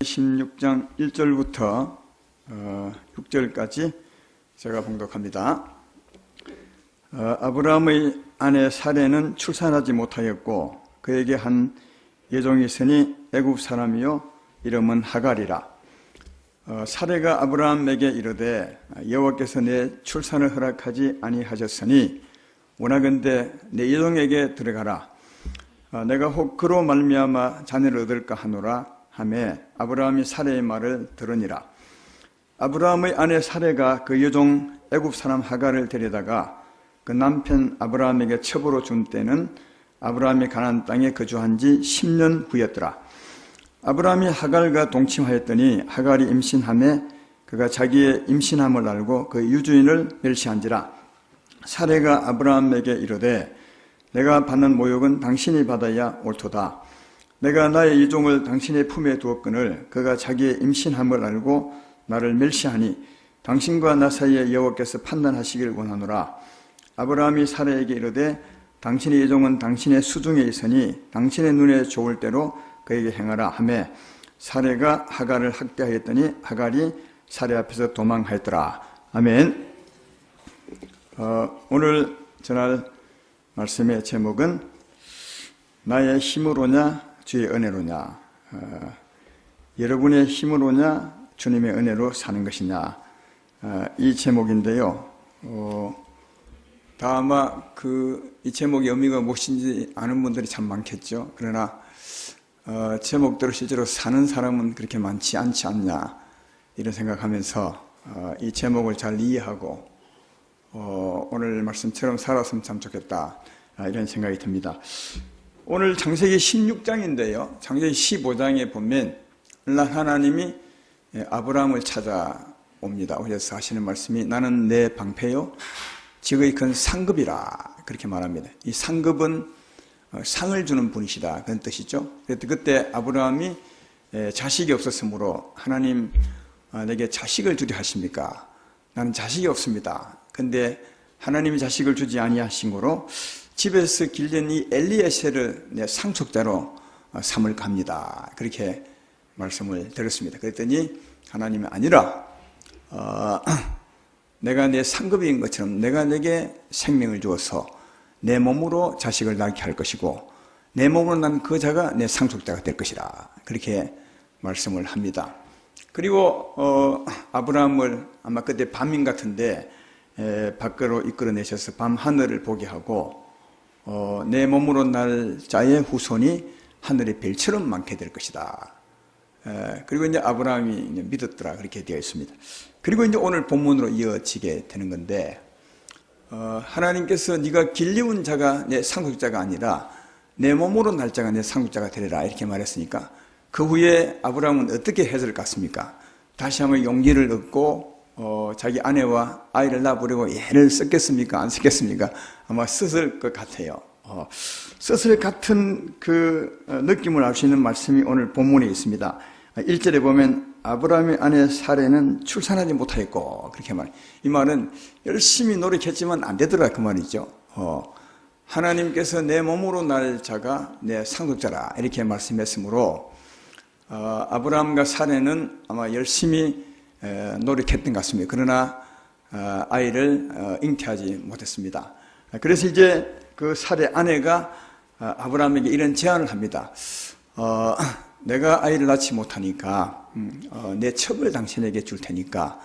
16장 1절부터 6절까지 제가 봉독합니다. 아브라함의 아내 사레는 출산하지 못하였고 그에게 한 여종이 있으니 애굽 사람이요 이름은 하갈이라. 사레가 아브라함에게 이르되 여호와께서 내 출산을 허락하지 아니하셨으니 원하건대 내 여종에게 들어가라. 내가 혹 그로 말미암아 자녀를 얻을까 하노라 하매 아브라함이 사레의 말을 들으니라. 아브라함의 아내 사레가 그 여종 애굽 사람 하갈을 데려다가 그 남편 아브라함에게 첩으로 준 때는 아브라함이 가나안 땅에 거주한 지 10년 후였더라. 아브라함이 하갈과 동침하였더니 하갈이 임신하매 그가 자기의 임신함을 알고 그 유주인을 멸시한지라. 사레가 아브라함에게 이르되 내가 받는 모욕은 당신이 받아야 옳도다. 내가 나의 이종을 당신의 품에 두었거늘 그가 자기의 임신함을 알고 나를 멸시하니 당신과 나 사이에 여호와께서 판단하시길 원하노라. 아브라함이 사레에게 이르되 당신의 이종은 당신의 수중에 있으니 당신의 눈에 좋을 대로 그에게 행하라 하매 사레가 하갈을 학대하였더니 하갈이 사레 앞에서 도망하였더라. 아멘. 오늘 전할 말씀의 제목은 나의 힘으로냐 주의 은혜로냐, 여러분의 힘으로냐 주님의 은혜로 사는 것이냐, 이 제목인데요. 다 아마 이 제목의 의미가 무엇인지 아는 분들이 참 많겠죠. 그러나 제목대로 실제로 사는 사람은 그렇게 많지 않지 않냐 이런 생각하면서 이 제목을 잘 이해하고 오늘 말씀처럼 살았으면 참 좋겠다 이런 생각이 듭니다. 오늘 창세기 16장인데요. 창세기 15장에 보면 하나님이 아브라함을 찾아옵니다. 그래서 하시는 말씀이 나는 내 방패요 지극히 큰 상급이라 그렇게 말합니다. 이 상급은 상을 주는 분이시다 그런 뜻이죠. 그때 아브라함이 자식이 없었으므로 하나님 내게 자식을 주리 하십니까? 나는 자식이 없습니다. 근데 하나님이 자식을 주지 아니하신 거로 집에서 길른 이 엘리에셀을 내 상속자로 삼을까 합니다. 그렇게 말씀을 드렸습니다. 그랬더니 하나님이 아니라 내가 내 상급인 것처럼 내가 내게 생명을 주어서 내 몸으로 자식을 낳게 할 것이고 내 몸으로 난 그 자가 내 상속자가 될 것이라 그렇게 말씀을 합니다. 그리고 아브라함을 아마 그때 밤인 같은데 밖으로 이끌어내셔서 밤 하늘을 보게 하고 내 몸으로 날 자의 후손이 하늘의 별처럼 많게 될 것이다. 그리고 이제 아브라함이 이제 믿었더라 그렇게 되어 있습니다. 그리고 이제 오늘 본문으로 이어지게 되는 건데 하나님께서 네가 길리운 자가 내 상속자가 아니라 내 몸으로 날 자가 내 상속자가 되리라 이렇게 말했으니까 그 후에 아브라함은 어떻게 해설 같습니까? 다시 한번 용기를 얻고 자기 아내와 아이를 낳아보려고 애를 썼겠습니까? 안 썼겠습니까? 아마 썼을 것 같아요. 썼을 같은 그 느낌을 알 수 있는 말씀이 오늘 본문에 있습니다. 1절에 보면 아브라함의 아내 사레는 출산하지 못하였고 그렇게 말해요. 이 말은 열심히 노력했지만 안 되더라 그 말이죠. 하나님께서 내 몸으로 날 자가 내 상속자라 이렇게 말씀했으므로 아브라함과 사레는 아마 열심히 노력했던 것 같습니다. 그러나 아이를 잉태하지 못했습니다. 그래서 이제 그 사레 아내가 아브라함에게 이런 제안을 합니다. 내가 아이를 낳지 못하니까 내 첩을 당신에게 줄 테니까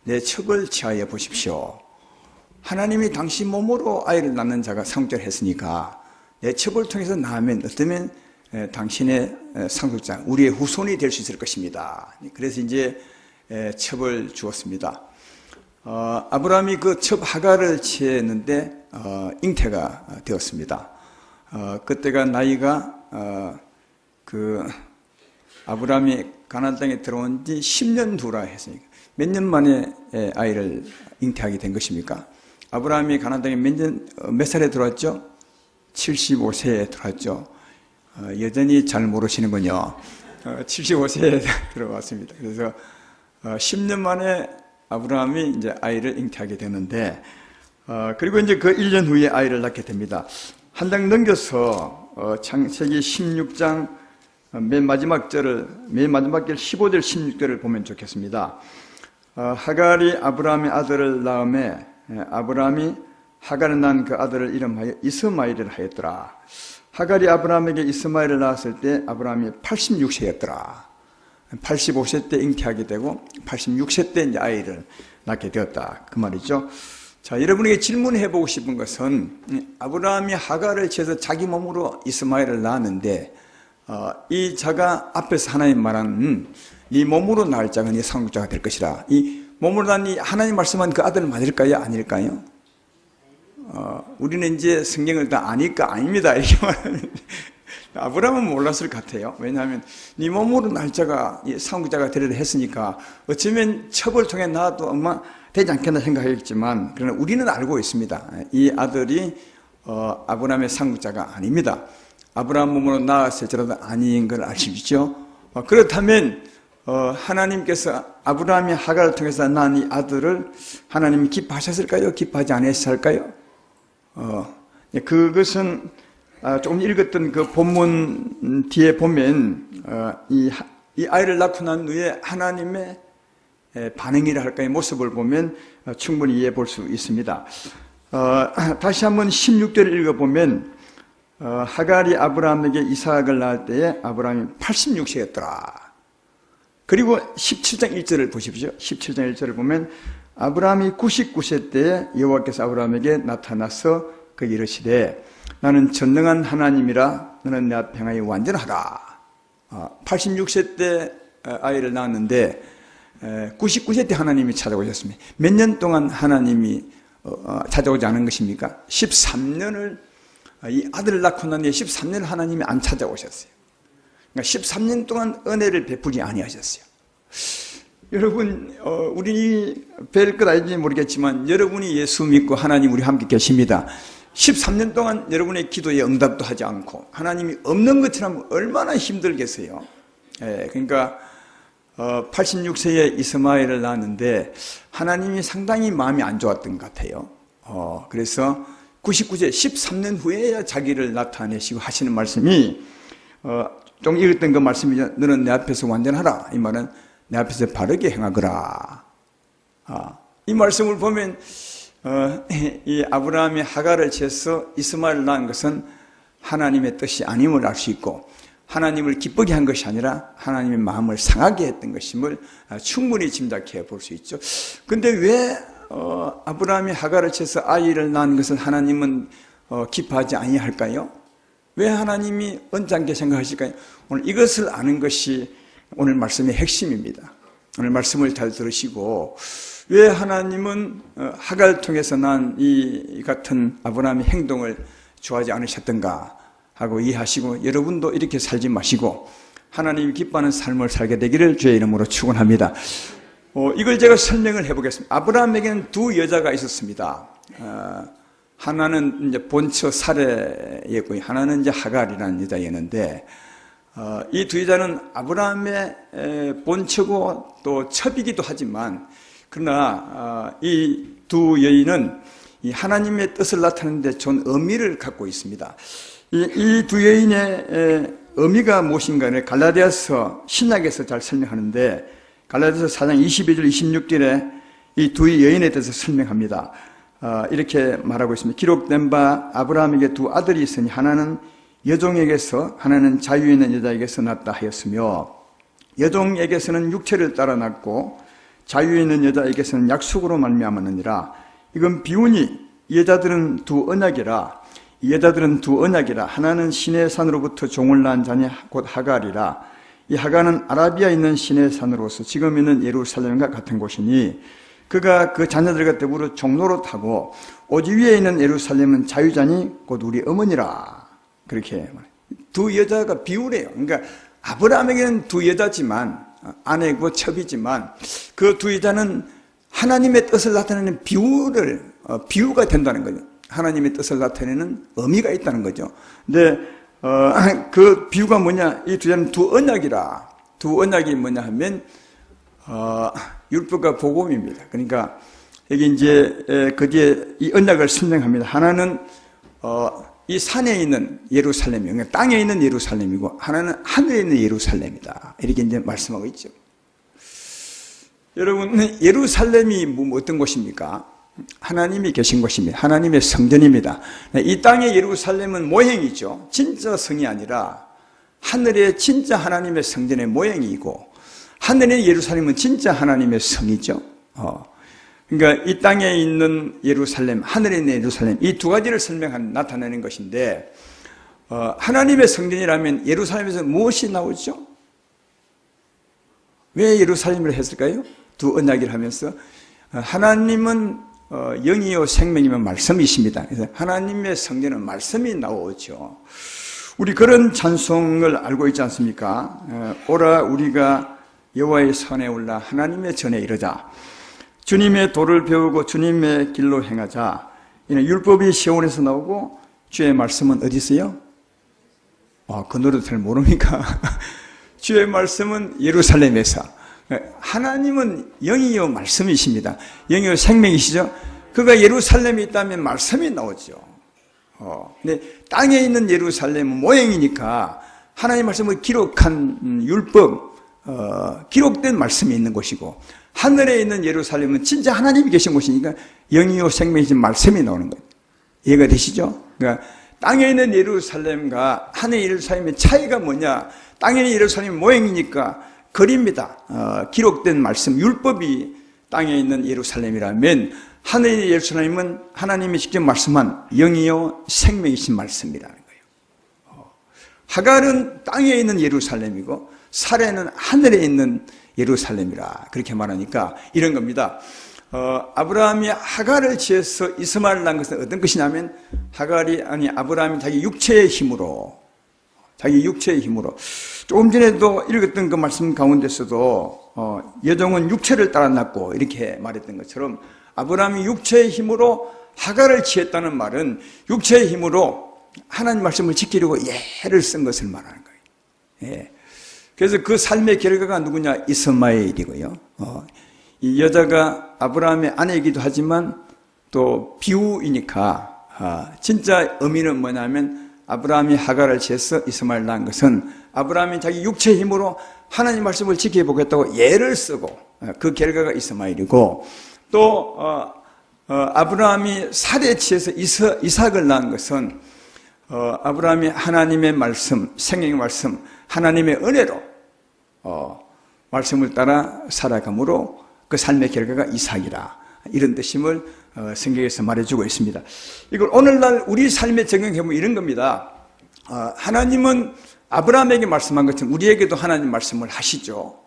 내 첩을 취하여 보십시오. 하나님이 당신 몸으로 아이를 낳는 자가 상속자를 했으니까 내 첩을 통해서 낳으면 어쩌면 당신의 상속자, 우리의 후손이 될 수 있을 것입니다. 그래서 이제 첩을 주었습니다. 아브라함이 그 첩 하갈을 취했는데 잉태가 되었습니다. 그때가 나이가 아브라함이 가나안 땅에 들어온 지 10년 후라 했으니까 몇 년 만에 아이를 잉태하게 된 것입니까? 아브라함이 가나안 땅에 몇 살에 들어왔죠? 75세에 들어왔죠. 여전히 잘 모르시는군요. 75세에 들어왔습니다. 그래서 10년 만에 아브라함이 이제 아이를 잉태하게 되는데, 그리고 이제 그 1년 후에 아이를 낳게 됩니다. 한 장 넘겨서 창세기 16장 맨 마지막 절 15절, 16절을 보면 좋겠습니다. 하갈이 아브라함의 아들을 낳음에 아브라함이 하갈을 낳은 그 아들을 이름하여 이스마엘을 하였더라. 하갈이 아브라함에게 이스마엘을 낳았을 때 아브라함이 86세였더라. 85세 때 잉태하게 되고 86세 때 이제 아이를 낳게 되었다. 그 말이죠. 자, 여러분에게 질문해 보고 싶은 것은 아브라함이 하갈을 취해서 자기 몸으로 이스마엘을 낳았는데 이 자가 앞에서 하나님 말하는 네 몸으로 낳을 자가 네 상속자가 될 것이라. 이 몸으로 낳은 이 하나님 말씀한 그 아들은 맞을까요? 아닐까요? 우리는 이제 성경을 다 아니까 아닙니다. 이렇게 말하는. 아브라함은 몰랐을 것 같아요. 왜냐하면 네 몸으로 낳을 자가 상속자가 되리라 했으니까 어쩌면 첩을 통해 낳아도 엄마 되지 않겠나 생각했지만 그러나 우리는 알고 있습니다. 이 아들이 아브라함의 상속자가 아닙니다. 아브라함 몸으로 낳았을지라도 아닌 걸 아시죠? 그렇다면 하나님께서 아브라함이 하갈을 통해서 낳은 이 아들을 하나님이 기뻐하셨을까요? 기뻐하지 않으셨을까요? 그것은 조금 읽었던 그 본문 뒤에 보면 이 아이를 낳고 난 후에 하나님의 반응이라 할까요? 모습을 보면 충분히 이해해 볼 수 있습니다. 다시 한번 16절을 읽어보면 하갈이 아브라함에게 이삭을 낳을 때에 아브라함이 86세였더라. 그리고 17장 1절을 보십시오. 17장 1절을 보면 아브라함이 99세 때에 여호와께서 아브라함에게 나타나서 그에게 이르시되 나는 전능한 하나님이라 너는 내 앞에 행하여 완전하라. 86세 때 아이를 낳았는데 99세 때 하나님이 찾아오셨습니다. 몇 년 동안 하나님이 찾아오지 않은 것입니까? 13년을 이 아들을 낳고 난 뒤에 13년 하나님이 안 찾아오셨어요. 그러니까 13년 동안 은혜를 베풀지 아니하셨어요. 여러분, 우리 뵐 것 알지 모르겠지만 여러분이 예수 믿고 하나님 우리 함께 계십니다. 13년 동안 여러분의 기도에 응답도 하지 않고 하나님이 없는 것처럼 얼마나 힘들겠어요. 그러니까 86세에 이스마엘을 낳았는데 하나님이 상당히 마음이 안 좋았던 것 같아요. 그래서 99세 13년 후에야 자기를 나타내시고 하시는 말씀이 좀 읽었던 그 말씀이죠. 너는 내 앞에서 완전하라. 이 말은 내 앞에서 바르게 행하거라. 이 말씀을 보면 이 아브라함이 하갈을 취해서 이스마엘을 낳은 것은 하나님의 뜻이 아님을 알 수 있고 하나님을 기쁘게 한 것이 아니라 하나님의 마음을 상하게 했던 것임을 충분히 짐작해 볼 수 있죠. 근데 왜 아브라함이 하갈을 취해서 아이를 낳은 것을 하나님은 기뻐하지 아니할까요? 왜 하나님이 언짢게 생각하실까요? 오늘 이것을 아는 것이 오늘 말씀의 핵심입니다. 오늘 말씀을 잘 들으시고 왜 하나님은 하갈을 통해서 난 이 같은 아브라함의 행동을 좋아하지 않으셨던가 하고 이해하시고 여러분도 이렇게 살지 마시고 하나님이 기뻐하는 삶을 살게 되기를 주의 이름으로 축원합니다. 이걸 제가 설명을 해보겠습니다. 아브라함에게는 두 여자가 있었습니다. 하나는 이제 본처 사레였고 하나는 이제 하갈이라는 여자였는데 이 두 여자는 아브라함의 본처고 또 첩이기도 하지만 그러나 이 두 여인은 이 하나님의 뜻을 나타내는데 좋은 의미를 갖고 있습니다. 이 두 여인의 의미가 무엇인가를 갈라디아서 신약에서 잘 설명하는데 갈라디아서 4장 22절 26절에 이 두 여인에 대해서 설명합니다. 이렇게 말하고 있습니다. 기록된 바 아브라함에게 두 아들이 있으니 하나는 여종에게서 하나는 자유에 있는 여자에게서 낳았다 하였으며 여종에게서는 육체를 따라 낳고 자유에 있는 여자에게서는 약속으로 말미암았느니라. 이건 비유니 여자들은 두 언약이라 하나는 시내 산으로부터 종을 낳은 자니 곧 하갈이라. 이 하갈은 아라비아에 있는 시내 산으로서 지금 있는 예루살렘과 같은 곳이니 그가 그 자녀들과 더불어 종로로 타고 오지 위에 있는 예루살렘은 자유자니 곧 우리 어머니라. 그렇게 말해요. 두 여자가 비유래요. 그러니까 아브라함에게는 두 여자지만 아내고 첩이지만 그 두 여자는 하나님의 뜻을 나타내는 비유가 된다는 거죠. 하나님의 뜻을 나타내는 의미가 있다는 거죠. 근데 그 비유가 뭐냐? 이 두 여자는 두 언약이라. 두 언약이 뭐냐 하면 율법과 복음입니다. 그러니까 여기 이제 그 뒤에 이 언약을 설명합니다. 하나는 이 산에 있는 예루살렘이, 그러니까 땅에 있는 예루살렘이고 하나는 하늘에 있는 예루살렘이다. 이렇게 이제 말씀하고 있죠. 여러분, 예루살렘이 뭐 어떤 곳입니까? 하나님이 계신 곳입니다. 하나님의 성전입니다. 이 땅의 예루살렘은 모형이죠. 진짜 성이 아니라 하늘의 진짜 하나님의 성전의 모형이고, 하늘의 예루살렘은 진짜 하나님의 성이죠. 그러니까 이 땅에 있는 예루살렘, 하늘에 있는 예루살렘, 이 두 가지를 나타내는 것인데, 하나님의 성전이라면 예루살렘에서 무엇이 나오죠? 왜 예루살렘을 했을까요? 두 언약을 하면서 하나님은 영이요 생명이며 말씀이십니다. 그래서 하나님의 성전은 말씀이 나오죠. 우리 그런 찬송을 알고 있지 않습니까? 오라 우리가 여호와의 산에 올라 하나님의 전에 이르자. 주님의 도를 배우고 주님의 길로 행하자. 이는 율법이 시온에서 나오고 주의 말씀은 어디 있어요? 그 노래도 잘 모릅니까? 주의 말씀은 예루살렘에서. 하나님은 영이요 말씀이십니다. 영이요 생명이시죠. 그가 예루살렘에 있다면 말씀이 나오죠. 근데 땅에 있는 예루살렘은 모형이니까 하나님 말씀을 기록한 율법, 기록된 말씀이 있는 곳이고, 하늘에 있는 예루살렘은 진짜 하나님이 계신 곳이니까 영이요 생명이신 말씀이 나오는 거예요. 이해가 되시죠? 그러니까 땅에 있는 예루살렘과 하늘의 예루살렘의 차이가 뭐냐? 땅에 있는 예루살렘은 모형이니까 글입니다. 기록된 말씀, 율법이 땅에 있는 예루살렘이라면 하늘의 예루살렘은 하나님이 직접 말씀한 영이요 생명이신 말씀이라는 거예요. 하갈은 땅에 있는 예루살렘이고 사레는 하늘에 있는 예루살렘이라 그렇게 말하니까 이런 겁니다. 아브라함이 하갈을 지어서 이스마엘을 낳은 것은 어떤 것이냐면, 아브라함이 자기 육체의 힘으로, 조금 전에도 읽었던 그 말씀 가운데서도 여종은 육체를 따라 낳고 이렇게 말했던 것처럼 아브라함이 육체의 힘으로 하갈을 지었다는 말은 육체의 힘으로 하나님 말씀을 지키려고 예를 쓴 것을 말하는 거예요. 예. 그래서 그 삶의 결과가 누구냐? 이스마엘이고요. 이 여자가 아브라함의 아내이기도 하지만 또 비유이니까 진짜 의미는 뭐냐면, 아브라함이 하갈을 지어서 이스마엘 낳은 것은 아브라함이 자기 육체의 힘으로 하나님 말씀을 지켜보겠다고 예를 쓰고 그 결과가 이스마엘이고, 또 아브라함이 사레에 지어서 이삭을 낳은 것은 아브라함이 하나님의 말씀, 생명의 말씀, 하나님의 은혜로 말씀을 따라 살아감으로 그 삶의 결과가 이삭이라, 이런 뜻임을 성경에서 말해주고 있습니다. 이걸 오늘날 우리 삶에 적용해보면 이런 겁니다. 하나님은 아브라함에게 말씀한 것처럼 우리에게도 하나님 말씀을 하시죠.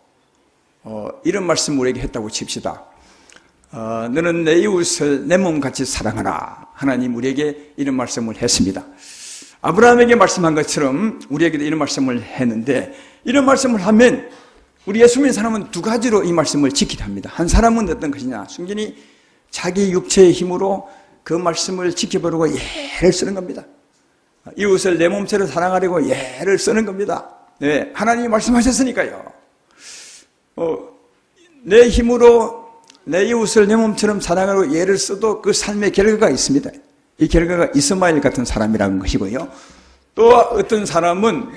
이런 말씀을 우리에게 했다고 칩시다. 너는 내 이웃을 내 몸같이 사랑하라. 하나님 우리에게 이런 말씀을 했습니다. 아브라함에게 말씀한 것처럼 우리에게도 이런 말씀을 했는데, 이런 말씀을 하면 우리 예수 믿는 사람은 두 가지로 이 말씀을 지키려 합니다. 한 사람은 어떤 것이냐? 순전히 자기 육체의 힘으로 그 말씀을 지켜보려고 예를 쓰는 겁니다. 이웃을 내 몸처럼 사랑하려고 예를 쓰는 겁니다. 네, 하나님이 말씀하셨으니까요. 내 힘으로 내 이웃을 내 몸처럼 사랑하려고 예를 써도 그 삶의 결과가 있습니다. 이 결과가 이스마엘 같은 사람이라는 것이고요. 또 어떤 사람은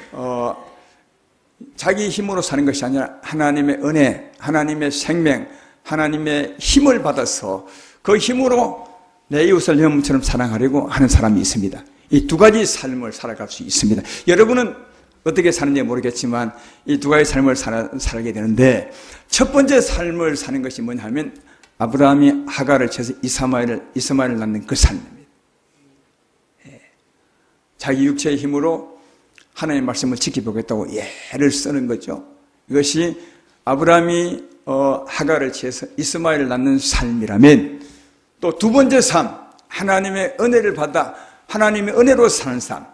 자기 힘으로 사는 것이 아니라 하나님의 은혜, 하나님의 생명, 하나님의 힘을 받아서 그 힘으로 내 이웃을 내 몸처럼 사랑하려고 하는 사람이 있습니다. 이 두 가지 삶을 살아갈 수 있습니다. 여러분은 어떻게 사는지 모르겠지만 이 두 가지 삶을 살게 되는데, 첫 번째 삶을 사는 것이 뭐냐면 아브라함이 하갈을 쳐서 이스마엘을 낳는 그 삶입니다. 자기 육체의 힘으로 하나님의 말씀을 지켜보겠다고 예를 쓰는 거죠. 이것이 아브라함이 하갈을 취해서 이스마엘을 낳는 삶이라면, 또 두 번째 삶, 하나님의 은혜를 받아 하나님의 은혜로 사는 삶,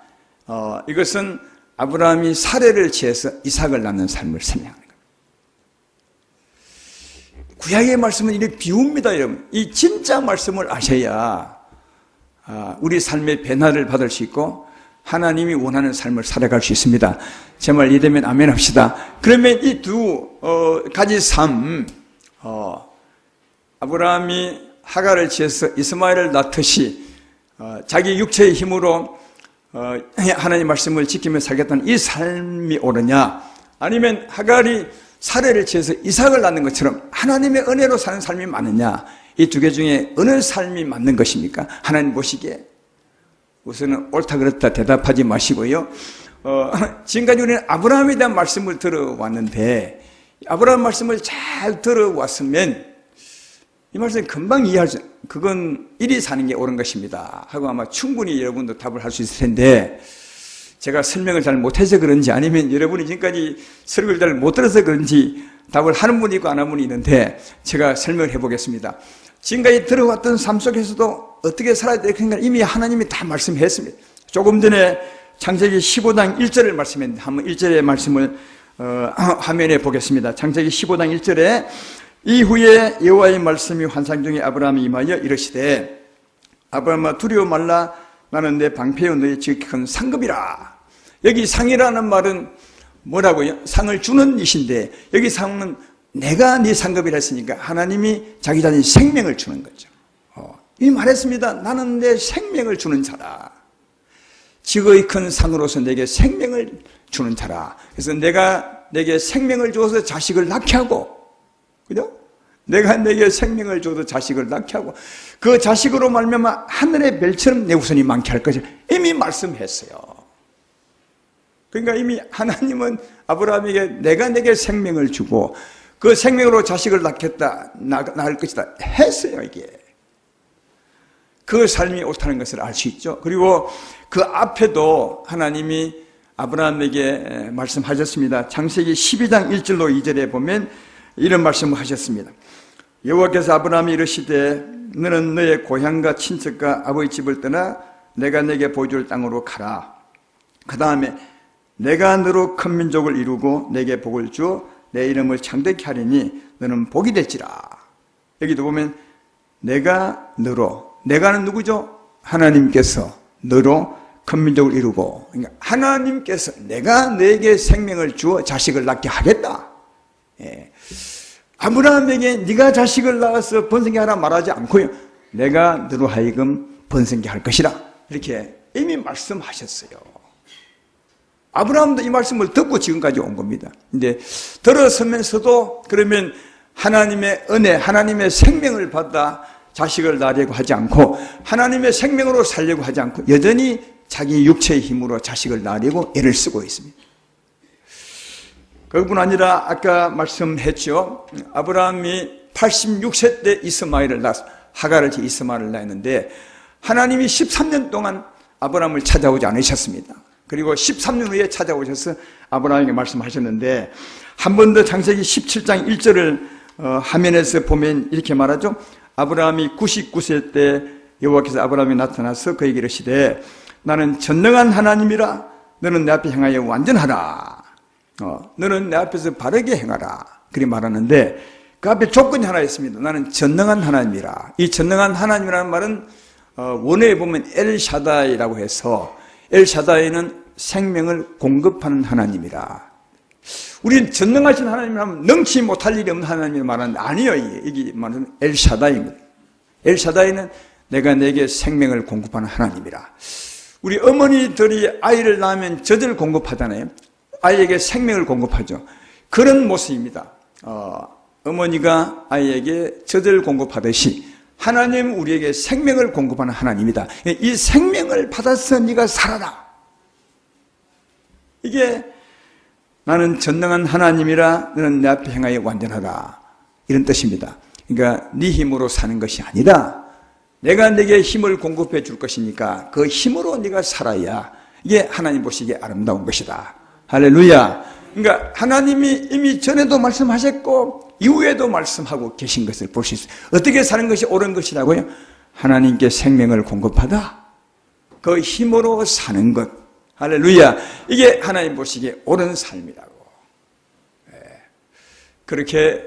이것은 아브라함이 사레를 취해서 이삭을 낳는 삶을 설명하는 겁니다. 구약의 말씀은 이렇게 비웁니다, 여러분. 이 진짜 말씀을 아셔야 우리 삶의 변화를 받을 수 있고 하나님이 원하는 삶을 살아갈 수 있습니다. 제 말 이해되면 아멘 합시다. 그러면 이 두 가지 삶, 아브라함이 하갈을 지어서 이스마엘을 낳듯이 자기 육체의 힘으로 하나님 말씀을 지키며 살겠다는 이 삶이 옳으냐, 아니면 하갈이 사례를 취해서 이삭을 낳는 것처럼 하나님의 은혜로 사는 삶이 맞느냐, 이 두 개 중에 어느 삶이 맞는 것입니까? 하나님 보시기에 우선은 옳다 그렇다 대답하지 마시고요. 지금까지 우리는 아브라함에 대한 말씀을 들어왔는데, 아브라함 말씀을 잘 들어왔으면 이 말씀 금방 이해할 수, 그건 이리 사는 게 옳은 것입니다 하고 아마 충분히 여러분도 답을 할 수 있을 텐데, 제가 설명을 잘 못해서 그런지, 아니면 여러분이 지금까지 설교를 잘 못 들어서 그런지 답을 하는 분이 있고 안 하는 분이 있는데, 제가 설명을 해보겠습니다. 지금까지 들어왔던 삶 속에서도 어떻게 살아야 될까 이미 하나님이 다 말씀했습니다. 조금 전에 창세기 15장 1절을 말씀했는데, 한번 1절의 말씀을 화면에 보겠습니다. 창세기 15장 1절에 이후에 여호와의 말씀이 환상 중에 아브라함이 임하여 이르시되, 아브라함아 두려워 말라, 나는 내 방패여 너의 지극히 큰 상급이라. 여기 상이라는 말은 뭐라고요? 상을 주는 이신데, 여기 상은 내가 네 상급이라 했으니까 하나님이 자기 자신 생명을 주는 거죠. 이 말했습니다. 나는 내 생명을 주는 자라. 지극히 큰 상으로서 내게 생명을 주는 자라. 그래서 내가 내게 생명을 주어서 자식을 낳게 하고, 그죠? 내가 내게 생명을 줘도 자식을 낳게 하고, 그 자식으로 말미암아 하늘의 별처럼 내 후손이 많게 할 것을 이미 말씀했어요. 그러니까 이미 하나님은 아브라함에게 내가 내게 생명을 주고 그 생명으로 자식을 낳을 것이다 했어요. 이게 그 삶이 옳다는 것을 알 수 있죠. 그리고 그 앞에도 하나님이 아브라함에게 말씀하셨습니다. 창세기 12장 1절로 2절에 보면 이런 말씀을 하셨습니다. 여호와께서 아브라함이 이르시되, 너는 너의 고향과 친척과 아버지 집을 떠나 내가 내게 보여줄 땅으로 가라. 그 다음에 내가 너로 큰 민족을 이루고 내게 복을 주어 내 이름을 창대케 하리니 너는 복이 될지라. 여기도 보면 내가 너로, 내가는 누구죠? 하나님께서 너로 큰 민족을 이루고, 그러니까 하나님께서 내가 너에게 생명을 주어 자식을 낳게 하겠다. 예. 아브라함에게 네가 자식을 낳아서 번성케 하라 말하지 않고요, 내가 너로 하여금 번성케 할 것이라 이렇게 이미 말씀하셨어요. 아브라함도 이 말씀을 듣고 지금까지 온 겁니다. 근데 들었으면서도 그러면 하나님의 은혜, 하나님의 생명을 받아 자식을 낳으려고 하지 않고, 하나님의 생명으로 살려고 하지 않고 여전히 자기 육체의 힘으로 자식을 낳으려고 애를 쓰고 있습니다. 그뿐 아니라 아까 말씀했죠. 아브라함이 86세 때 이스마엘을 낳았습니다. 하갈을 이스마엘을 낳았는데 하나님이 13년 동안 아브라함을 찾아오지 않으셨습니다. 그리고 13년 후에 찾아오셔서 아브라함에게 말씀하셨는데, 한 번 더 창세기 17장 1절을 화면에서 보면 이렇게 말하죠. 아브라함이 99세 때 여호와께서 아브라함에 나타나서 그에게 이르시되, 나는 전능한 하나님이라, 너는 내 앞에 향하여 완전하라. 너는 내 앞에서 바르게 행하라. 그리 말하는데 그 앞에 조건이 하나 있습니다. 나는 전능한 하나님이라. 이 전능한 하나님이라는 말은 원어에 보면 엘샤다이라고 해서, 엘샤다이는 생명을 공급하는 하나님이라. 우리는 전능하신 하나님이라면 능치 못할 일이 없는 하나님을 말하는데 아니요. 이게 말은 엘샤다이입니다. 엘샤다이는 내가 내게 생명을 공급하는 하나님이라. 우리 어머니들이 아이를 낳으면 젖을 공급하잖아요. 아이에게 생명을 공급하죠. 그런 모습입니다. 어머니가 아이에게 젖을 공급하듯이 하나님 우리에게 생명을 공급하는 하나님이다. 이 생명을 받아서 네가 살아라. 이게 나는 전능한 하나님이라, 너는 내 앞에 행하여 완전하라, 이런 뜻입니다. 그러니까 네 힘으로 사는 것이 아니라 내가 네게 힘을 공급해 줄 것이니까 그 힘으로 네가 살아야 이게 하나님 보시기에 아름다운 것이다. 할렐루야. 그러니까 하나님이 이미 전에도 말씀하셨고 이후에도 말씀하고 계신 것을 볼 수 있어요. 어떻게 사는 것이 옳은 것이라고요? 하나님께 생명을 공급하다 그 힘으로 사는 것. 할렐루야. 이게 하나님 보시기에 옳은 삶이라고 그렇게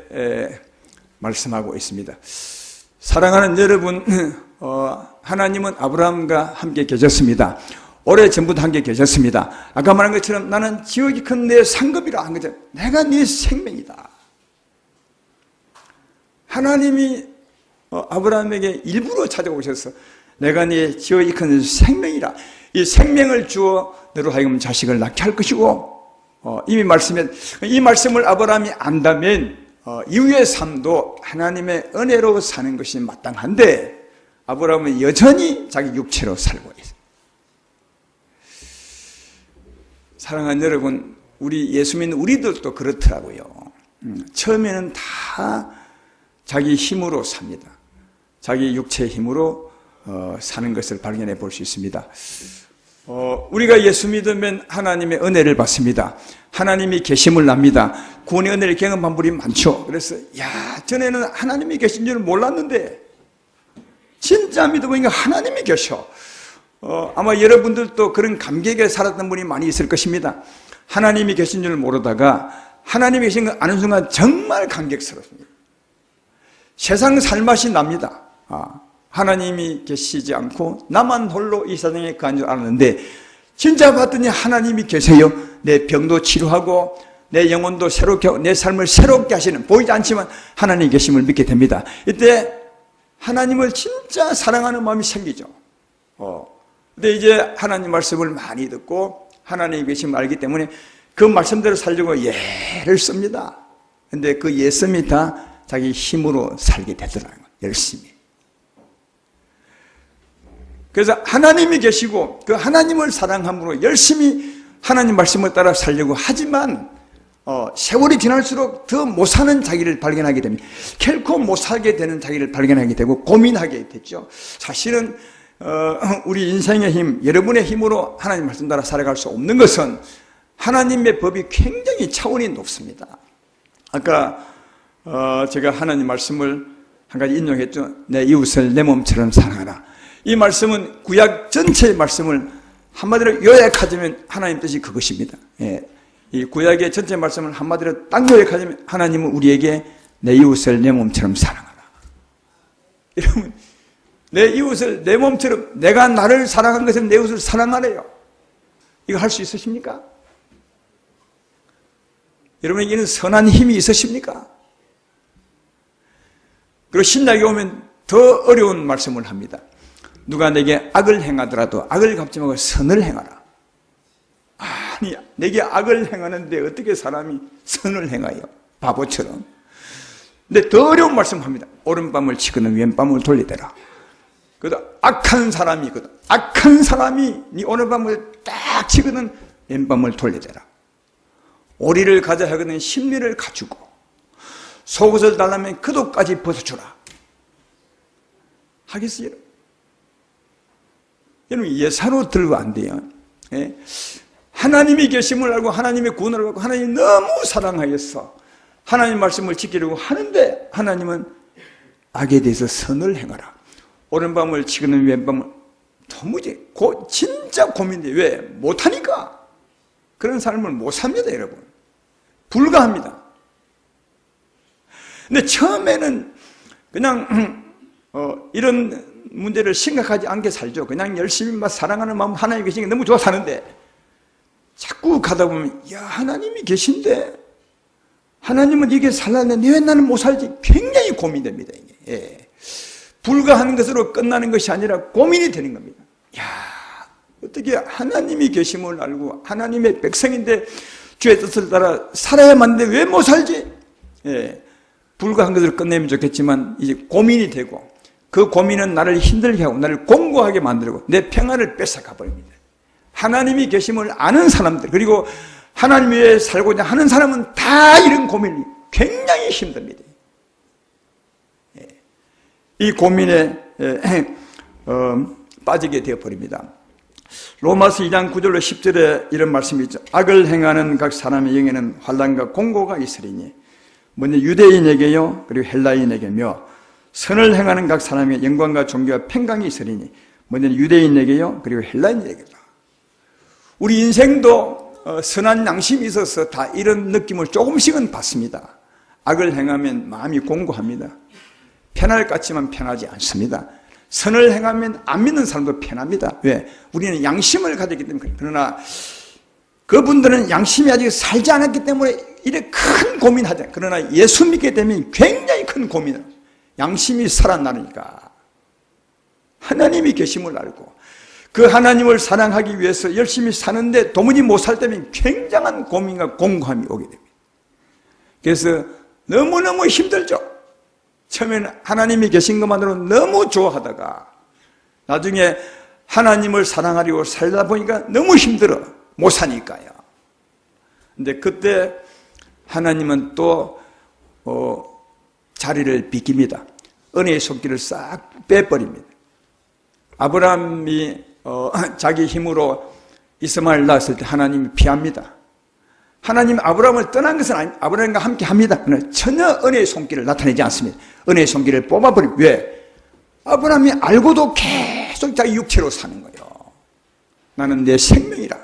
말씀하고 있습니다. 사랑하는 여러분, 하나님은 아브라함과 함께 계셨습니다. 오래전부터 함께 계셨습니다. 아까 말한 것처럼 나는 지극히 큰 내 상급이라 한 거죠. 내가 네 생명이다. 하나님이 아브라함에게 일부러 찾아오셔서 내가 네 지어 일컫는 생명이라. 이 생명을 주어 너로 하여금 자식을 낳게 할 것이고, 이미 말씀에, 이 말씀을 아브라함이 안다면 이후의 삶도 하나님의 은혜로 사는 것이 마땅한데, 아브라함은 여전히 자기 육체로 살고 있어요. 사랑하는 여러분, 우리 예수 믿는 우리들도 그렇더라고요. 처음에는 다 자기 힘으로 삽니다. 자기 육체의 힘으로 사는 것을 발견해 볼 수 있습니다. 우리가 예수 믿으면 하나님의 은혜를 받습니다. 하나님이 계심을 압니다. 구원의 은혜를 경험한 분이 많죠. 그래서 전에는 하나님이 계신 줄 몰랐는데 진짜 믿어보니까 하나님이 계셔. 아마 여러분들도 그런 감격에 살았던 분이 많이 있을 것입니다. 하나님이 계신 줄 모르다가 하나님이 계신 걸 아는 순간 정말 감격스럽습니다. 세상 살맛이 납니다. 하나님이 계시지 않고 나만 홀로 이 세상에 간 줄 알았는데 진짜 봤더니 하나님이 계세요. 내 병도 치료하고 내 영혼도 새롭게 하고 내 삶을 새롭게 하시는, 보이지 않지만 하나님 계심을 믿게 됩니다. 이때 하나님을 진짜 사랑하는 마음이 생기죠. 근데 이제 하나님 말씀을 많이 듣고 하나님 계심을 알기 때문에 그 말씀대로 살려고 예를 씁니다. 근데 그 예씀이 다 자기 힘으로 살게 되더라고요. 열심히. 그래서 하나님이 계시고 그 하나님을 사랑함으로 열심히 하나님 말씀을 따라 살려고 하지만 세월이 지날수록 더 못 사는 자기를 발견하게 됩니다. 결코 못 살게 되는 자기를 발견하게 되고 고민하게 됐죠. 사실은 우리 인생의 힘, 여러분의 힘으로 하나님 말씀 따라 살아갈 수 없는 것은 하나님의 법이 굉장히 차원이 높습니다. 아까 제가 하나님 말씀을 한 가지 인용했죠. 내 이웃을 내 몸처럼 사랑하라. 이 말씀은 구약 전체의 말씀을 한마디로 요약하자면 하나님 뜻이 그것입니다. 이 구약의 전체 말씀을 한마디로 딱 요약하자면 하나님은 우리에게 내 이웃을 내 몸처럼 사랑하라. 여러분, 내 이웃을 내 몸처럼, 내가 나를 사랑한 것은 내 이웃을 사랑하래요. 이거 할 수 있으십니까? 여러분에게는 선한 힘이 있으십니까? 그리고 신약에 오면 더 어려운 말씀을 합니다. 누가 내게 악을 행하더라도 악을 갚지 말고 선을 행하라. 아니, 내게 악을 행하는데 어떻게 사람이 선을 행하여? 바보처럼. 근데 더 어려운 말씀합니다. 오른밤을 치고는 왼밤을 돌리더라. 그래도 악한 사람이거든. 악한 사람이 네 오른밤을 딱 치고는 왼밤을 돌리더라. 오리를 가자 하거든 심리를 갖추고 속옷을 달라면 그옷까지 벗어주라. 하겠어요? 여러분, 예사로 들고 안 돼요. 하나님이 계심을 알고 하나님의 구원을 알고 하나님이 너무 사랑하여서 하나님 말씀을 지키려고 하는데 하나님은 악에 대해서 선을 행하라. 오른밤을 치고는 왼밤을 도무지 진짜 고민돼. 왜? 못하니까. 그런 삶을 못 삽니다, 여러분. 불가합니다. 근데 처음에는 그냥 이런 문제를 심각하지 않게 살죠. 그냥 열심히 사랑하는 마음 하나님이 계시니까 너무 좋아 사는데 자꾸 가다 보면 하나님이 계신데 하나님은 이게 살았는데 왜 나는 못 살지? 굉장히 고민됩니다. 이게. 불가하는 것으로 끝나는 것이 아니라 고민이 되는 겁니다. 어떻게 하나님이 계심을 알고 하나님의 백성인데 주의 뜻을 따라 살아야만 하는데 왜 못 살지? 불가한 것을 끝내면 좋겠지만 이제 고민이 되고 그 고민은 나를 힘들게 하고 나를 공고하게 만들고 내 평안을 뺏어가 버립니다. 하나님이 계심을 아는 사람들, 그리고 하나님 위에 살고자 하는 사람은 다 이런 고민이 굉장히 힘듭니다. 이 고민에 빠지게 되어버립니다. 로마서 2장 9절로 10절에 이런 말씀이 있죠. 악을 행하는 각 사람의 영에는 환난과 공고가 있으리니 먼저 유대인에게요 그리고 헬라인에게며 선을 행하는 각 사람의 영광과 존귀와 평강이 있으리니 먼저 유대인에게요 그리고 헬라인에게다. 우리 인생도 선한 양심이 있어서 다 이런 느낌을 조금씩은 받습니다. 악을 행하면 마음이 공고합니다. 편할 것 같지만 편하지 않습니다. 선을 행하면 안 믿는 사람도 편합니다. 왜? 우리는 양심을 가졌기 때문에. 그러나 그분들은 양심이 아직 살지 않았기 때문에 이렇게 큰 고민하지 않아요. 그러나 예수 믿게 되면 굉장히 큰 고민을. 양심이 살아나니까 하나님이 계심을 알고 그 하나님을 사랑하기 위해서 열심히 사는데 도무지 못 살 때면 굉장한 고민과 공고함이 오게 됩니다. 그래서 너무너무 힘들죠. 처음에는 하나님이 계신 것만으로 너무 좋아하다가 나중에 하나님을 사랑하려고 살다 보니까 너무 힘들어. 못 사니까요. 근데 그때 하나님은 또 자리를 비깁니다. 은혜의 손길을 싹 빼버립니다. 아브라함이 자기 힘으로 이스마엘 낳았을 때 하나님이 피합니다. 하나님 아브라함을 떠난 것은 아니, 아브라함과 함께 합니다. 그러나 전혀 은혜의 손길을 나타내지 않습니다. 은혜의 손길을 뽑아버리고. 왜? 아브라함이 알고도 계속 자기 육체로 사는 거예요. 나는 내 생명이라.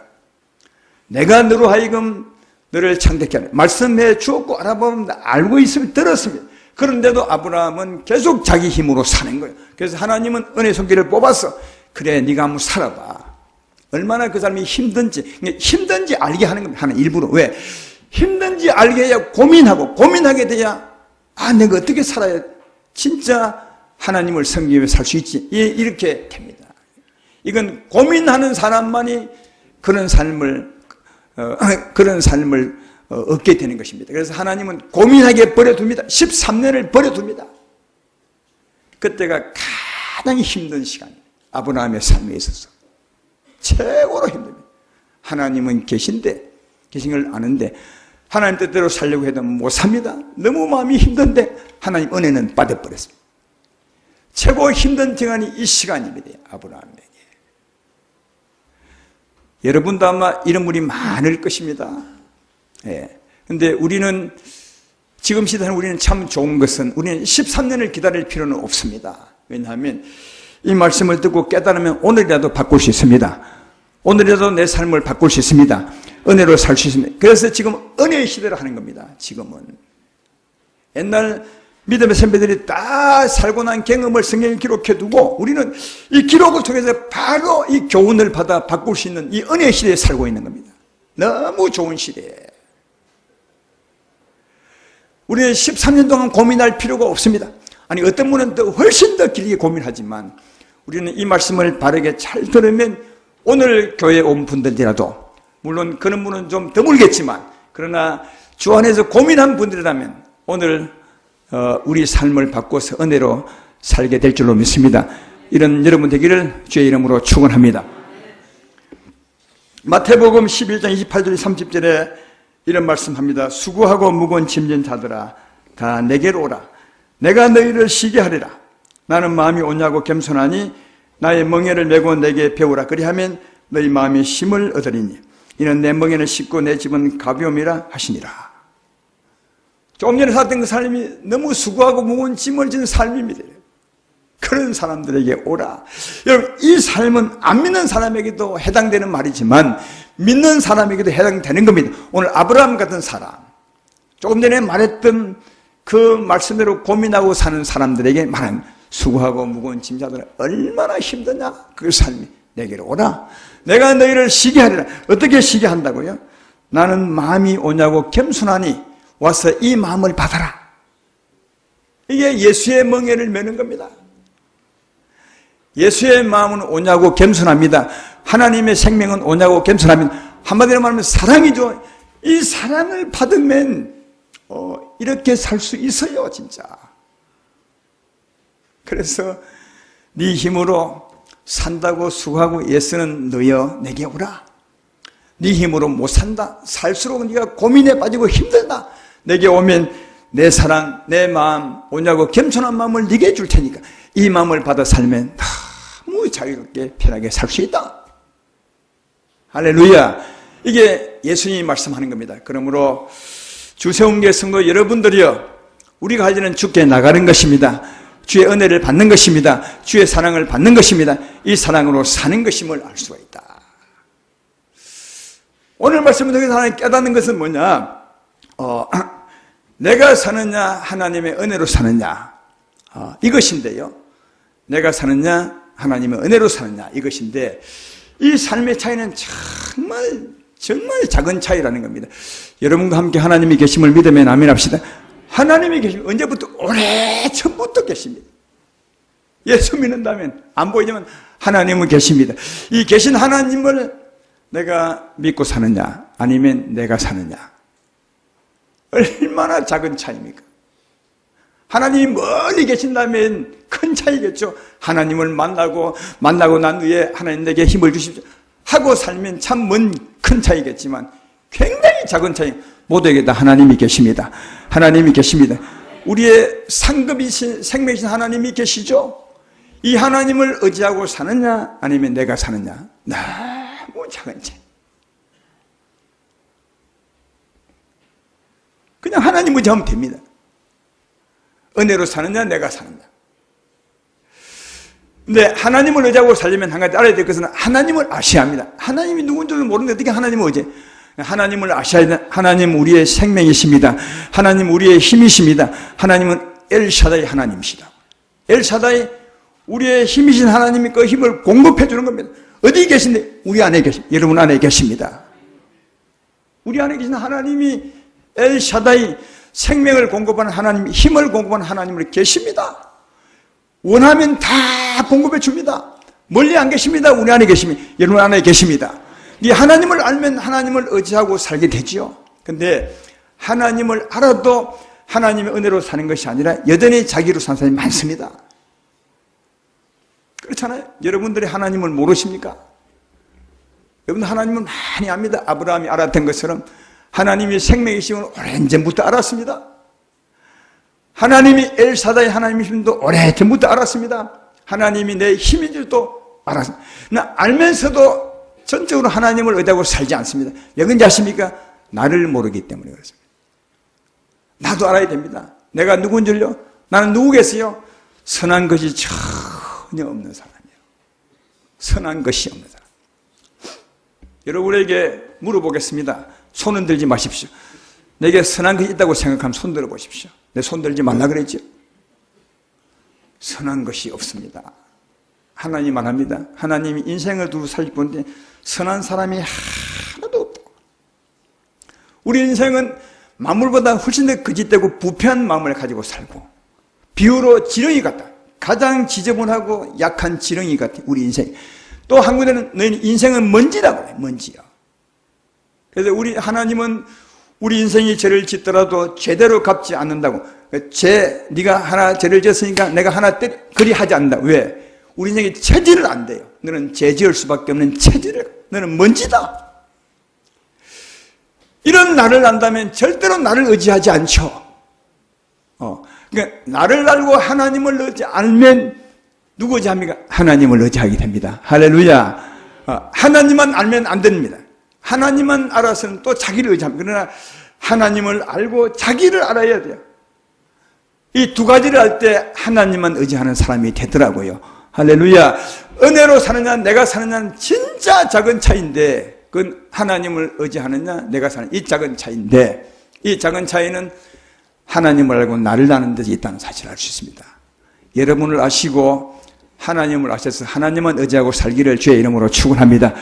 내가 너로 하여금 너를 창대케 하라. 말씀해 주었고 알아보면 알고 있으면 들었습니다. 그런데도 아브라함은 계속 자기 힘으로 사는 거예요. 그래서 하나님은 은혜의 손길을 뽑아서 그래 네가 한번 살아봐. 얼마나 그 사람이 힘든지 알게 하는 겁니다. 하는 일부러. 왜? 힘든지 알게 해야 고민하게 돼야 내가 어떻게 살아야 진짜 하나님을 섬기며 위해 살 수 있지. 이렇게 됩니다. 이건 고민하는 사람만이 그런 삶을 얻게 되는 것입니다. 그래서 하나님은 고민하게 버려둡니다. 13년을 버려둡니다. 그때가 가장 힘든 시간이에요. 아브라함의 삶에 있어서 최고로 힘듭니다. 하나님은 계신 걸 아는데 하나님 뜻대로 살려고 해도 못 삽니다. 너무 마음이 힘든데 하나님 은혜는 빠져버렸습니다. 최고 힘든 시간이 이 시간입니다. 아브라함에게. 여러분도 아마 이런 분이 많을 것입니다. 예. 근데 우리는 지금 시대는 우리는 참 좋은 것은 우리는 13년을 기다릴 필요는 없습니다. 왜냐하면 이 말씀을 듣고 깨달으면 오늘이라도 바꿀 수 있습니다. 오늘이라도 내 삶을 바꿀 수 있습니다. 은혜로 살 수 있습니다. 그래서 지금 은혜의 시대를 하는 겁니다. 지금은. 옛날 믿음의 선배들이 다 살고 난 경험을 성경에 기록해 두고 우리는 이 기록을 통해서 바로 이 교훈을 받아 바꿀 수 있는 이 은혜의 시대에 살고 있는 겁니다. 너무 좋은 시대에. 우리는 13년 동안 고민할 필요가 없습니다. 아니 어떤 분은 더 훨씬 더 길게 고민하지만 우리는 이 말씀을 바르게 잘 들으면 오늘 교회에 온 분들이라도 물론 그런 분은 좀 드물겠지만 그러나 주 안에서 고민한 분들이라면 오늘 우리 삶을 바꿔서 은혜로 살게 될 줄로 믿습니다. 이런 여러분 되기를 주의 이름으로 축원합니다. 마태복음 11장 28절 30절에 이런 말씀합니다. 수고하고 무거운 짐진 자들아 다 내게로 오라. 내가 너희를 쉬게 하리라. 나는 마음이 온유하고 겸손하니 나의 멍에를 메고 내게 배우라. 그리하면 너희 마음이 힘을 얻으리니 이는 내 멍에를 싣고 내 짐은 가벼움이라 하시니라. 조금 전에 살았던 그 삶이 너무 수고하고 무거운 짐을 지는 삶입니다. 그런 사람들에게 오라. 여러분 이 삶은 안 믿는 사람에게도 해당되는 말이지만 믿는 사람에게도 해당되는 겁니다. 오늘 아브라함 같은 사람, 조금 전에 말했던 그 말씀대로 고민하고 사는 사람들에게 말하는 수고하고 무거운 짐자들은 얼마나 힘드냐. 그 삶이 내게로 오라. 내가 너희를 쉬게 하리라. 어떻게 쉬게 한다고요? 나는 마음이 오냐고 겸손하니 와서 이 마음을 받아라. 이게 예수의 멍에를 메는 겁니다. 예수의 마음은 오냐고 겸손합니다. 하나님의 생명은 오냐고 겸손합니다. 한마디로 말하면 사랑이죠. 이 사랑을 받으면 이렇게 살 수 있어요, 진짜. 그래서 네 힘으로 산다고 수고하고 애쓰는 너여 내게 오라. 네 힘으로 못 산다. 살수록 네가 고민에 빠지고 힘들다. 내게 오면 내 사랑, 내 마음 오냐고 겸손한 마음을 네게 줄 테니까 이 마음을 받아 살면 너무 자유롭게 편하게 살 수 있다. 할렐루야. 이게 예수님이 말씀하는 겁니다. 그러므로 주세운계 성도 여러분들이여, 우리가 할 일은 주께 나가는 것입니다. 주의 은혜를 받는 것입니다. 주의 사랑을 받는 것입니다. 이 사랑으로 사는 것임을 알 수가 있다. 오늘 말씀을 통해서 하나님 깨닫는 것은 뭐냐? 내가 사느냐 하나님의 은혜로 사느냐, 이것인데요. 내가 사느냐 하나님의 은혜로 사느냐, 이것인데 이 삶의 차이는 정말 작은 차이라는 겁니다. 여러분과 함께 하나님이 계심을 믿으면 아멘 합시다. 하나님이 계시면 언제부터? 오래전부터 계십니다. 예수 믿는다면, 안 보이지만 하나님은 계십니다. 이 계신 하나님을 내가 믿고 사느냐, 아니면 내가 사느냐. 얼마나 작은 차이입니까? 하나님이 멀리 계신다면 큰 차이겠죠. 하나님을 만나고 난 후에 하나님 내게 힘을 주십시오 하고 살면 참 큰 차이겠지만 굉장히 작은 차이. 모두에게 다 하나님이 계십니다. 하나님이 계십니다. 우리의 상급이신 생명이신 하나님이 계시죠. 이 하나님을 의지하고 사느냐, 아니면 내가 사느냐. 너무 작은 차이. 그냥 하나님 의지하면 됩니다. 은혜로 사느냐, 내가 사느냐. 근데 하나님을 의지하고 살려면 한 가지 알아야 될 것은 하나님을 아셔야 합니다. 하나님이 누군지도 모르는데 어떻게 하나님을 의지해? 하나님을 아셔야 돼. 하나님 우리의 생명이십니다. 하나님 우리의 힘이십니다. 하나님은 엘샤다이 하나님이시다. 엘샤다이 우리의 힘이신 하나님이 그 힘을 공급해 주는 겁니다. 어디 계신데? 우리 안에 계십니다. 여러분 안에 계십니다. 우리 안에 계신 하나님이 엘샤다이 생명을 공급하는 하나님, 힘을 공급하는 하나님으로 계십니다. 원하면 다 공급해 줍니다. 멀리 안 계십니다. 우리 안에 계십니다. 여러분 안에 계십니다. 이 하나님을 알면 하나님을 의지하고 살게 되지요. 근데 하나님을 알아도 하나님의 은혜로 사는 것이 아니라 여전히 자기로 사는 사람이 많습니다. 그렇잖아요. 여러분들이 하나님을 모르십니까? 여러분 하나님을 많이 압니다. 아브라함이 알았던 것처럼 하나님이 생명이심을 오래전부터 알았습니다. 하나님이 엘사다의 하나님이심도 오래전부터 알았습니다. 하나님이 내 힘인 줄도 알았습니다. 알면서도 전적으로 하나님을 의지하고 살지 않습니다. 왜 그런지 아십니까? 나를 모르기 때문에 그렇습니다. 나도 알아야 됩니다. 내가 누군 줄요? 나는 누구겠어요? 선한 것이 전혀 없는 사람이에요. 선한 것이 없는 사람. 여러분에게 물어보겠습니다. 손은 들지 마십시오. 내게 선한 것이 있다고 생각하면 손 들어보십시오. 내 손 들지 말라 그랬죠? 선한 것이 없습니다. 하나님만 합니다. 하나님이 인생을 두고 살릴 건데 선한 사람이 하나도 없다고. 우리 인생은 만물보다 훨씬 더 거짓되고 부패한 마음을 가지고 살고 비유로 지렁이 같다. 가장 지저분하고 약한 지렁이 같아. 우리 인생. 또 한 군데는 너희 인생은 먼지라고 그래. 먼지야. 그래서 우리 하나님은 우리 인생이 죄를 짓더라도 제대로 갚지 않는다고. 네가 하나 죄를 지었으니까 내가 하나 그리 하지 않는다. 왜? 우리 인생이 체질을 안 돼요. 너는 죄 지을 수밖에 없는 체질을. 너는 먼지다. 이런 나를 안다면 절대로 나를 의지하지 않죠. 그러니까 나를 알고 하나님을 의지 알면 누구 의지합니까? 하나님을 의지하게 됩니다. 할렐루야. 하나님만 알면 안 됩니다. 하나님만 알아서는 또 자기를 의지합니다. 그러나 하나님을 알고 자기를 알아야 돼요. 이 두 가지를 알 때 하나님만 의지하는 사람이 되더라고요. 할렐루야. 은혜로 사느냐 내가 사느냐는 진짜 작은 차이인데 그건 하나님을 의지하느냐 내가 사느냐 이 작은 차이인데 이 작은 차이는 하나님을 알고 나를 아는 데서 있다는 사실을 알 수 있습니다. 여러분을 아시고 하나님을 아셔서 하나님만 의지하고 살기를 주의 이름으로 축원합니다.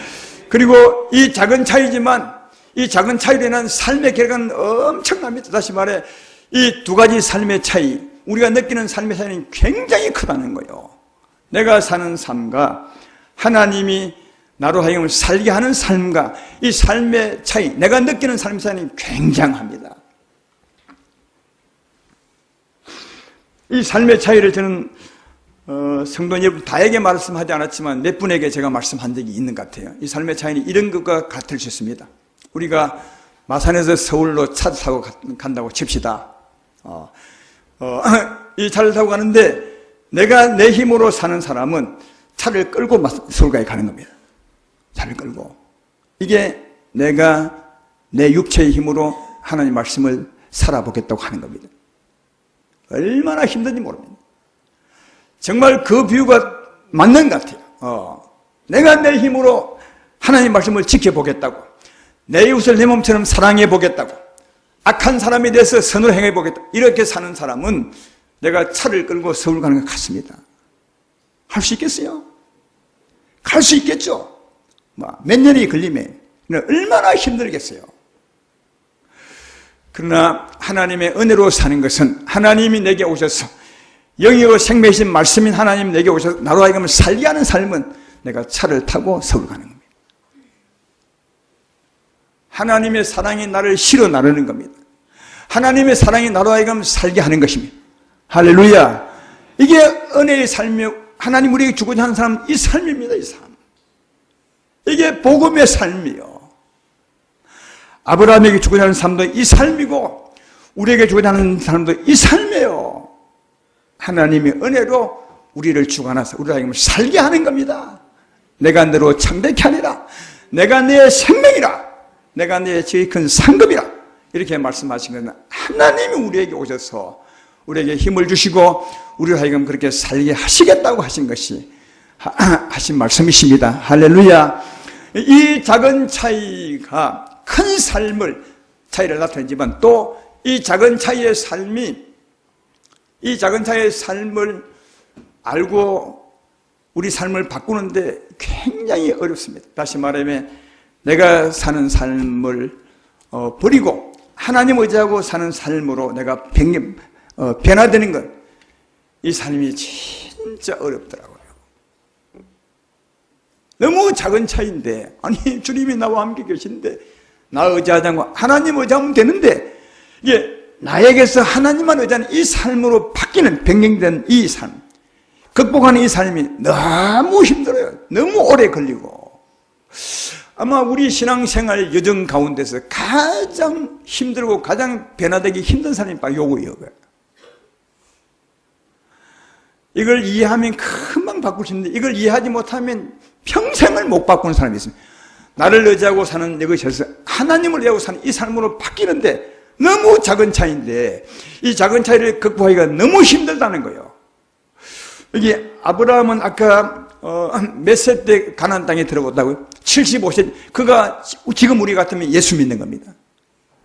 그리고 이 작은 차이지만 이 작은 차이로 인한 삶의 결과는 엄청납니다. 다시 말해 이 두 가지 삶의 차이, 우리가 느끼는 삶의 차이는 굉장히 크다는 거예요. 내가 사는 삶과 하나님이 나로 하여금 살게 하는 삶과 이 삶의 차이, 내가 느끼는 삶의 차이는 굉장합니다. 이 삶의 차이를 저는 성도 여러분 다에게 말씀하지 않았지만 몇 분에게 제가 말씀한 적이 있는 것 같아요. 이 삶의 차이는 이런 것과 같을 수 있습니다. 우리가 마산에서 서울로 차 타고 간다고 칩시다. 이 차를 타고 가는데 내가 내 힘으로 사는 사람은 차를 끌고 서울까지 가는 겁니다. 차를 끌고. 이게 내가 내 육체의 힘으로 하나님 말씀을 살아보겠다고 하는 겁니다. 얼마나 힘든지 모릅니다. 정말 그 비유가 맞는 것 같아요. 내가 내 힘으로 하나님 말씀을 지켜보겠다고, 내 이웃을 내 몸처럼 사랑해 보겠다고, 악한 사람에 대해서 선을 행해 보겠다, 이렇게 사는 사람은 내가 차를 끌고 서울 가는 것 같습니다. 할 수 있겠어요? 갈 수 있겠죠? 몇 년이 걸리면 얼마나 힘들겠어요? 그러나 하나님의 은혜로 사는 것은 하나님이 내게 오셔서 영이요 생명이신 말씀인 하나님 내게 오셔서 나로 하여금 살게 하는 삶은 내가 차를 타고 서울 가는 겁니다. 하나님의 사랑이 나를 실어 나르는 겁니다. 하나님의 사랑이 나로 하여금 살게 하는 것입니다. 할렐루야. 이게 은혜의 삶이요, 하나님 우리에게 주고자 하는 삶, 이 삶입니다. 이 삶. 이게 복음의 삶이요, 아브라함에게 주고자 하는 삶도 이 삶이고 우리에게 주고자 하는 삶도 이 삶이에요. 하나님의 은혜로 우리를 주관하사 우리를 하여금 살게 하는 겁니다. 내가 너로 창백히 하리라. 내가 내 생명이라. 내가 내 제일 큰 상급이라. 이렇게 말씀하신 것은 하나님이 우리에게 오셔서 우리에게 힘을 주시고 우리를 하여금 그렇게 살게 하시겠다고 하신 것이 하신 말씀이십니다. 할렐루야. 이 작은 차이가 큰 삶을 차이를 나타내지만 또 이 작은 차이의 삶이 이 작은 차이의 삶을 알고 우리 삶을 바꾸는데 굉장히 어렵습니다. 다시 말하면 내가 사는 삶을 버리고 하나님 의지하고 사는 삶으로 내가 변화되는 것, 이 삶이 진짜 어렵더라고요. 너무 작은 차이인데, 아니 주님이 나와 함께 계신데 나 의지하지 않고 하나님 의지하면 되는데, 이게 나에게서 하나님만 의지하는 이 삶으로 바뀌는 변경된 이 삶, 극복하는 이 삶이 너무 힘들어요. 너무 오래 걸리고. 아마 우리 신앙생활 여정 가운데서 가장 힘들고 가장 변화되기 힘든 사람이 바로 요거예요. 이걸 이해하면 금방 바꿀 수 있는데 이걸 이해하지 못하면 평생을 못 바꾸는 사람이 있습니다. 나를 의지하고 사는 이것에서 하나님을 의지하고 사는 이 삶으로 바뀌는데 너무 작은 차이인데 이 작은 차이를 극복하기가 너무 힘들다는 거예요. 여기 아브라함은 아까 몇 세 때 가나안 땅에 들어갔다고요? 75세. 그가 지금 우리 같으면 예수 믿는 겁니다.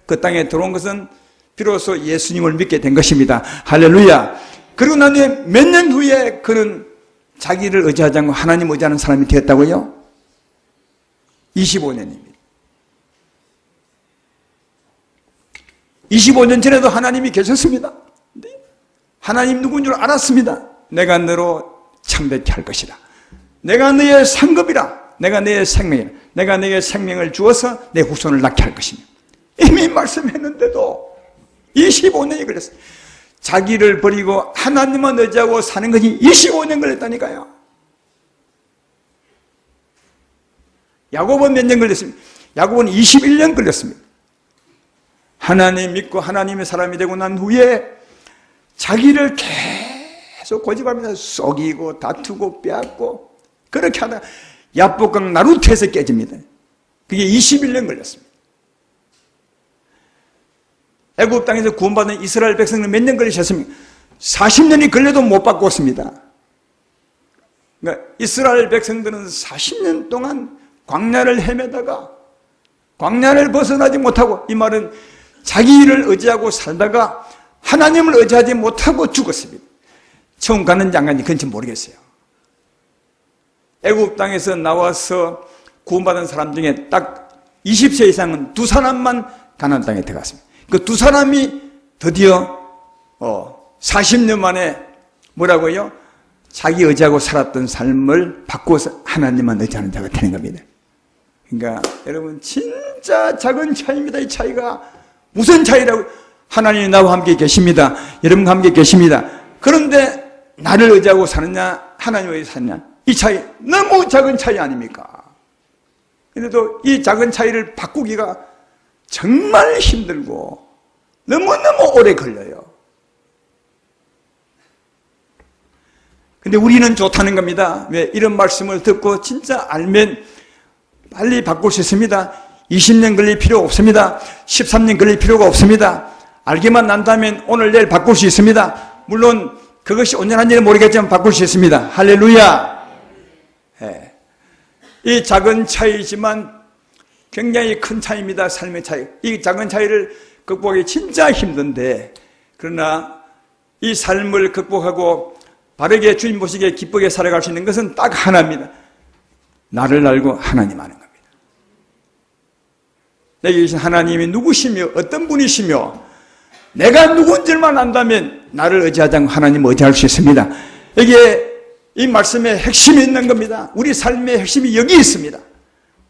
그 땅에 들어온 것은 비로소 예수님을 믿게 된 것입니다. 할렐루야. 그리고 난 뒤에 몇 년 후에 그는 자기를 의지하지 않고 하나님 의지하는 사람이 되었다고요? 25년입니다. 25년 전에도 하나님이 계셨습니다. 하나님 누구인 줄 알았습니다. 내가 너로 창백히 할 것이다. 내가 너의 상급이라. 내가 너의 생명이라. 내가 너의 생명을 주어서 내 후손을 낳게 할 것이며. 이미 말씀했는데도 25년이 걸렸어요. 자기를 버리고 하나님만 의지하고 사는 것이 25년 걸렸다니까요. 야곱은 몇 년 걸렸습니까? 야곱은 21년 걸렸습니다. 하나님 믿고 하나님의 사람이 되고 난 후에 자기를 계속 고집하면서 속이고 다투고 빼앗고 그렇게 하다 야복강 나루트에서 깨집니다. 그게 21년 걸렸습니다. 애굽 땅에서 구원받은 이스라엘 백성은 몇 년 걸리셨습니까? 40년이 걸려도 못 바꿨습니다. 그러니까 이스라엘 백성들은 40년 동안 광야를 헤매다가 광야를 벗어나지 못하고, 이 말은 자기를 의지하고 살다가 하나님을 의지하지 못하고 죽었습니다. 처음 갔는지 안 갔는지 그건 모르겠어요. 애굽 땅에서 나와서 구원받은 사람 중에 딱 20세 이상은 두 사람만 가나안 땅에 들어갔습니다. 그 두 사람이 드디어 40년 만에 뭐라고요? 자기 의지하고 살았던 삶을 바꾸어서 하나님만 의지하는 자가 되는 겁니다. 그러니까 여러분 진짜 작은 차이입니다. 이 차이가 무슨 차이라고? 하나님이 나와 함께 계십니다. 여러분과 함께 계십니다. 그런데 나를 의지하고 사느냐 하나님을 의지하고 사느냐, 이 차이 너무 작은 차이 아닙니까? 그런데도 이 작은 차이를 바꾸기가 정말 힘들고 너무너무 오래 걸려요. 근데 우리는 좋다는 겁니다. 왜? 이런 말씀을 듣고 진짜 알면 빨리 바꿀 수 있습니다. 20년 걸릴 필요 없습니다. 13년 걸릴 필요가 없습니다. 알기만 난다면 오늘 내일 바꿀 수 있습니다. 물론 그것이 온전한지는 모르겠지만 바꿀 수 있습니다. 할렐루야. 네. 이 작은 차이지만 굉장히 큰 차이입니다. 삶의 차이. 이 작은 차이를 극복하기 진짜 힘든데, 그러나 이 삶을 극복하고 바르게 주님 보시기에 기쁘게 살아갈 수 있는 것은 딱 하나입니다. 나를 알고 하나님 아는 겁니다. 내게 계신 하나님이 누구시며 어떤 분이시며 내가 누군지만 안다면 나를 의지하지 않고 하나님을 의지할 수 있습니다. 여기에 이 말씀에 핵심이 있는 겁니다. 우리 삶의 핵심이 여기 있습니다.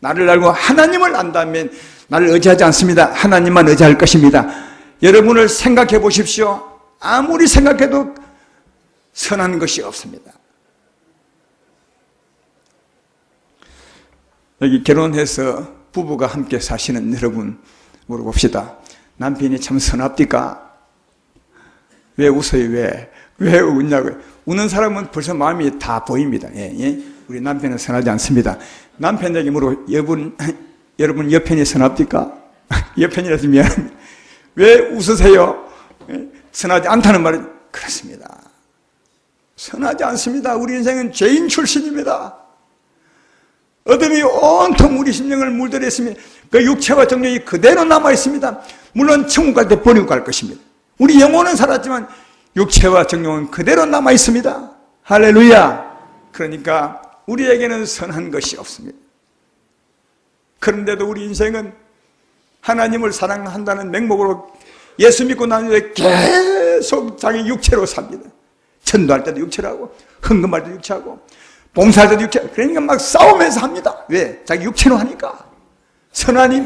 나를 알고 하나님을 안다면 나를 의지하지 않습니다. 하나님만 의지할 것입니다. 여러분을 생각해 보십시오. 아무리 생각해도 선한 것이 없습니다. 여기 결혼해서 부부가 함께 사시는 여러분 물어봅시다. 남편이 참 선합니까? 왜 웃어요? 왜 웃냐고요? 우는 사람은 벌써 마음이 다 보입니다. 예. 우리 남편은 선하지 않습니다. 남편에게 물어, 여러분 옆편이 선합니까? 옆편이라서 미안합니다. 왜 웃으세요? 선하지 않다는 말은 그렇습니다. 선하지 않습니다. 우리 인생은 죄인 출신입니다. 어둠이 온통 우리 심령을 물들여 있으면 그 육체와 정력이 그대로 남아있습니다. 물론 천국 갈 때 버리고 갈 것입니다. 우리 영혼은 살았지만 육체와 정력은 그대로 남아있습니다. 할렐루야. 그러니까 우리에게는 선한 것이 없습니다. 그런데도 우리 인생은 하나님을 사랑한다는 맹목으로 예수 믿고 난 후에 계속 자기 육체로 삽니다. 전도할 때도 육체로 하고 헌금할 때도 육체하고 봉사할 때도 육체로, 그러니까 막 싸우면서 합니다. 왜? 자기 육체로 하니까. 선하니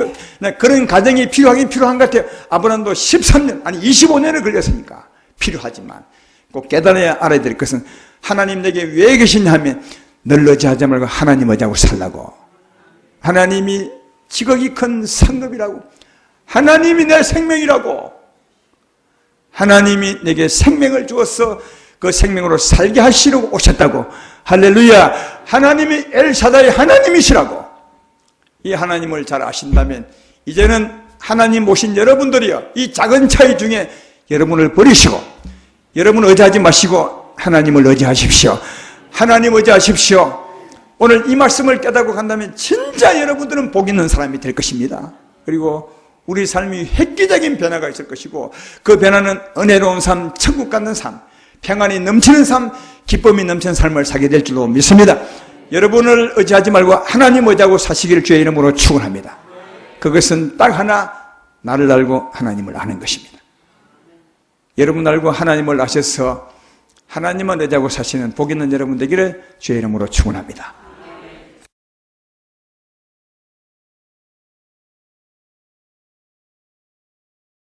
그런 가정이 필요한 것 같아요. 아브라함도 13년 아니 25년을 걸렸으니까 필요하지만 꼭 깨달아야 알아야 될 것은 하나님 내게 왜 계시냐 하면 늘 의지하지 말고 하나님 의지하고 살라고. 하나님이 지극히 큰 상급이라고. 하나님이 내 생명이라고. 하나님이 내게 생명을 주어서 그 생명으로 살게 하시려고 오셨다고. 할렐루야. 하나님이 엘샤다이 하나님이시라고. 이 하나님을 잘 아신다면 이제는 하나님 모신 여러분들이요, 이 작은 차이 중에 여러분을 버리시고 여러분 의지하지 마시고 하나님을 의지하십시오. 하나님 의지하십시오. 오늘 이 말씀을 깨닫고 간다면 진짜 여러분들은 복 있는 사람이 될 것입니다. 그리고 우리 삶이 획기적인 변화가 있을 것이고 그 변화는 은혜로운 삶, 천국 같는 삶, 평안이 넘치는 삶, 기쁨이 넘치는 삶을 살게 될 줄로 믿습니다. 여러분을 의지하지 말고 하나님 의지하고 사시기를 주의 이름으로 축원합니다. 그것은 딱 하나, 나를 알고 하나님을 아는 것입니다. 여러분 알고 하나님을 아셔서 하나님만 의지하고 사시는 복 있는 여러분 되기를 주의 이름으로 축원합니다.